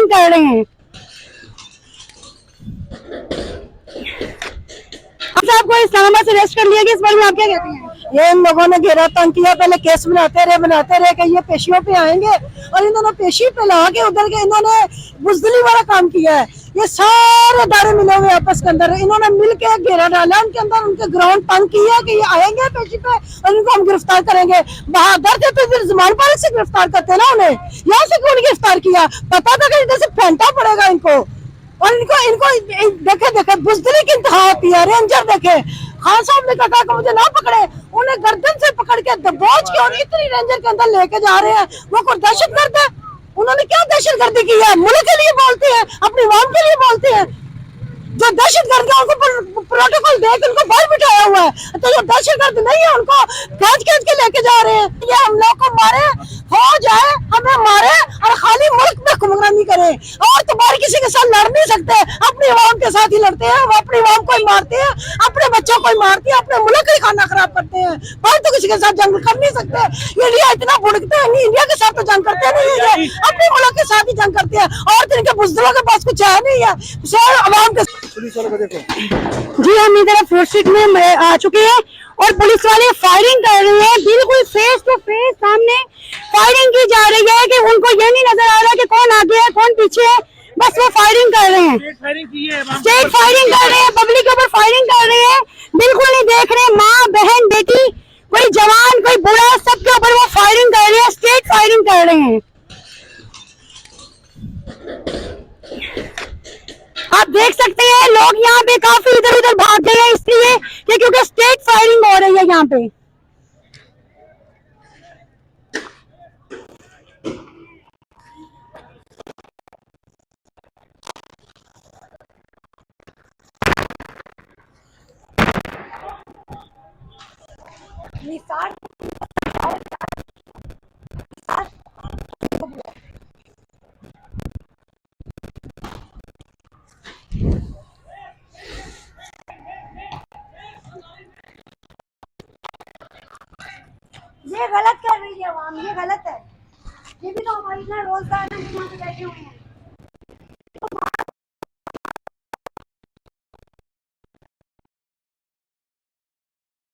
Firing कर रहे हैं। आपको इस्लामाबाद से अरेस्ट कर लिया गया, इस बारे में आप क्या कहते हैं? ये इन लोगों ने घेरा तंग किया, पहले केस बनाते रहे कि ये पेशियों पे आएंगे, और इन्होंने पेशी पे ला के उधर के इन्होंने बुजदली वाला काम किया है। ये सारे दारे मिले हुए आपस के अंदर, इन्होंने मिल के घेरा डाला उनके अंदर, उनके ग्राउंड तंग किया कि ये आएंगे पेशी पे और इनको हम गिरफ्तार करेंगे। बहादुर थे तो जमान पार्क से गिरफ्तार करते ना, उन्हें यहाँ से क्यों गिरफ्तार किया? पता था कि इधर से फेंटा पड़ेगा इनको, और इनको इनको देखे बुजदली की इंतहा होती है। रेंजर देखे, खान साहब ने कहा कि मुझे ना पकड़े, उन्हें गर्दन से पकड़ के दबोच के और इतनी रेंजर के अंदर लेके जा रहे हैं। वो कोई दहशतगर्द है? उन्होंने क्या दहशतगर्दी की है? मुल्क के लिए बोलते हैं, अपनी आवाम के लिए बोलते हैं। जो दहशतगर्द है उनको प्रोटोकॉल देकर उनको बाहर बिठाया हुआ है, तो जो दहशतगर्द नहीं है उनको खींच के लेके जा रहे हैं। ये हम लोग को मारे, फौज है हमें मारे और खाली मुल्क में हुक्मरानी करे, और तुम्हारे किसी के साथ लड़ नहीं सकते, अपनी आवाम के साथ ही लड़ते हैं। वो अपनी आवाम को ही मारते हैं, अपने बच्चों को ही मारते हैं, अपने मुल्क का ही खाना खराब करते हैं। बाहर तो किसी के साथ जंग कर नहीं सकते। इंडिया इतना भुड़कते हैं, इंडिया के साथ तो जंग करते नहीं है, अपने मुल्क के साथ ही जंग करते हैं। और इनके बुजदिलों के पास कुछ है नहीं है, सिर्फ आवाम के। जी हम इधर फोर्थ स्ट्रीट में आ चुके हैं और पुलिस वाले फायरिंग कर रहे हैं, बिल्कुल फेस टू फेस सामने फायरिंग की जा रही है कि उनको ये नहीं नजर आ रहा कि कौन आगे है कौन पीछे है, बस वो फायरिंग कर रहे हैं, स्टेट फायरिंग कर रहे हैं, पब्लिक के ऊपर फायरिंग कर रहे हैं, बिल्कुल नहीं देख रहे माँ बहन बेटी, कोई जवान कोई बूढ़ा, सबके ऊपर वो फायरिंग कर रहे हैं, स्टेट फायरिंग कर रहे हैं। आप देख सकते हैं लोग यहाँ पे काफी इधर उधर भाग गए हैं, इसलिए कि क्योंकि स्टेट फायरिंग हो रही है यहाँ पे। ये गलत कर रही है आवाम, ये गलत है। ये भी तो हमारी ना रोजगार में बैठे हुए हैं।